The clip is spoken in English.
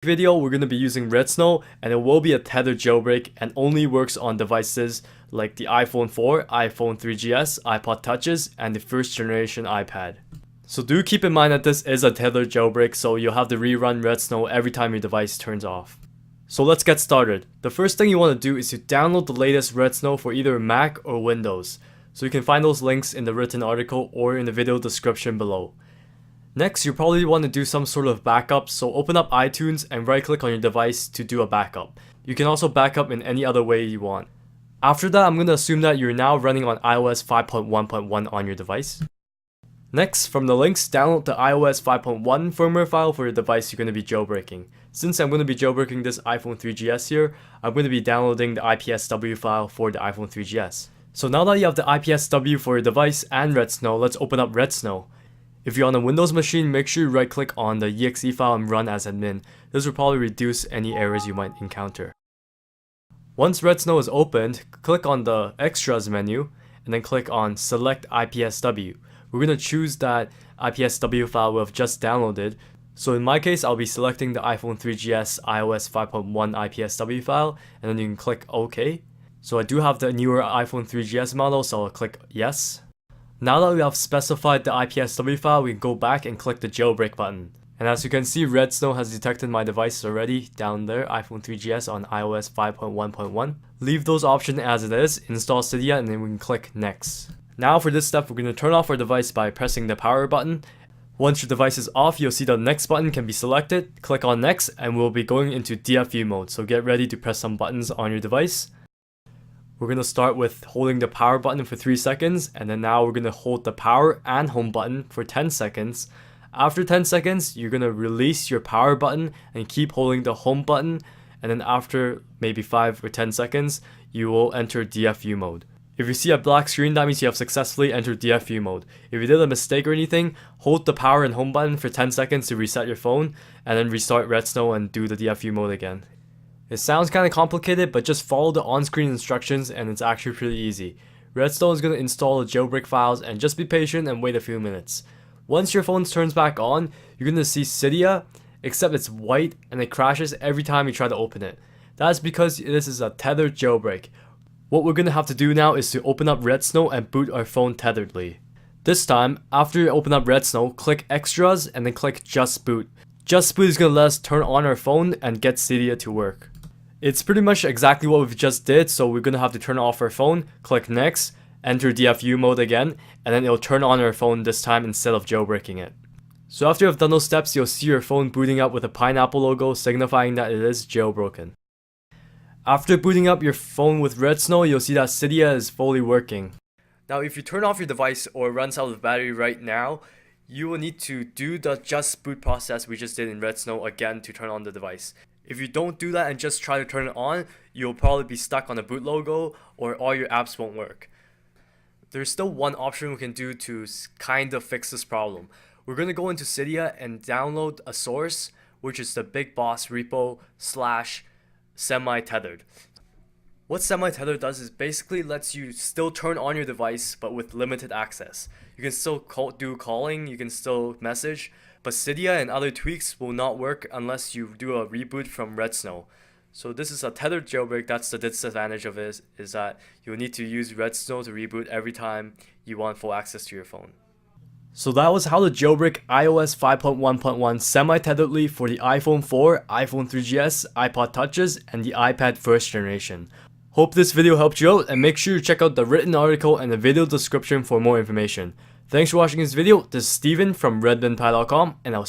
Video, we're going to be using Red Snow, and it will be a tethered jailbreak and only works on devices like the iPhone 4, iPhone 3GS, iPod Touches, and the first generation iPad. So do keep in mind that this is a tethered jailbreak, so you'll have to rerun Red Snow every time your device turns off. So let's get started. The first thing you want to do is to download the latest Red Snow for either Mac or Windows. So you can find those links in the written article or in the video description below. Next, you probably want to do some sort of backup, so open up iTunes and right click on your device to do a backup. You can also backup in any other way you want. After that, I'm going to assume that you're now running on iOS 5.1.1 on your device. Next, from the links, download the iOS 5.1 firmware file for your device you're going to be jailbreaking. Since I'm going to be jailbreaking this iPhone 3GS here, I'm going to be downloading the IPSW file for the iPhone 3GS. So now that you have the IPSW for your device and Red Snow, let's open up Red Snow. If you're on a Windows machine, make sure you right click on the exe file and run as admin. This will probably reduce any errors you might encounter. Once Red Snow is opened, click on the Extras menu and then click on Select IPSW. We're going to choose that IPSW file we've just downloaded. So in my case, I'll be selecting the iPhone 3GS iOS 5.1 IPSW file, and then you can click OK. So I do have the newer iPhone 3GS model, so I'll click Yes. Now that we have specified the IPSW file, we can go back and click the jailbreak button. And as you can see, Red Snow has detected my devices already down there, iPhone 3GS on iOS 5.1.1. Leave those options as it is, install Cydia, and then we can click Next. Now for this step, we're going to turn off our device by pressing the power button. Once your device is off, you'll see the Next button can be selected. Click on Next and we'll be going into DFU mode, so get ready to press some buttons on your device. We're going to start with holding the power button for 3 seconds, and then now we're going to hold the power and home button for 10 seconds. After 10 seconds, you're going to release your power button and keep holding the home button, and then after maybe 5 or 10 seconds, you will enter DFU mode. If you see a black screen, that means you have successfully entered DFU mode. If you did a mistake or anything, hold the power and home button for 10 seconds to reset your phone, and then restart Red Snow and do the DFU mode again. It sounds kind of complicated, but just follow the on-screen instructions and it's actually pretty easy. Red Snow is going to install the jailbreak files and just be patient and wait a few minutes. Once your phone turns back on, you're going to see Cydia, except it's white and it crashes every time you try to open it. That's because this is a tethered jailbreak. What we're going to have to do now is to open up Red Snow and boot our phone tetheredly. This time, after you open up Red Snow, click Extras and then click Just Boot. Just Boot is going to let us turn on our phone and get Cydia to work. It's pretty much exactly what we just did, so we're going to have to turn off our phone, click Next, enter DFU mode again, and then it'll turn on our phone this time instead of jailbreaking it. So after you've done those steps, you'll see your phone booting up with a pineapple logo signifying that it is jailbroken. After booting up your phone with Red Snow, you'll see that Cydia is fully working. Now if you turn off your device or it runs out of battery right now, you will need to do the Just Boot process we just did in Red Snow again to turn on the device. If you don't do that and just try to turn it on, you'll probably be stuck on the boot logo or all your apps won't work. There's still one option we can do to kind of fix this problem. We're going to go into Cydia and download a source, which is the Big Boss repo / semi-tethered. What semi-tethered does is basically lets you still turn on your device but with limited access. You can still do calling, you can still message, but Cydia and other tweaks will not work unless you do a reboot from Red Snow. So this is a tethered jailbreak. That's the disadvantage of it, is that you'll need to use Red Snow to reboot every time you want full access to your phone. So that was how to jailbreak iOS 5.1.1 semi-tetheredly for the iPhone 4, iPhone 3GS, iPod Touches, and the iPad first generation. Hope this video helped you out, and make sure you check out the written article and the video description for more information. Thanks for watching this video. This is Steven from redbinpie.com, and I'll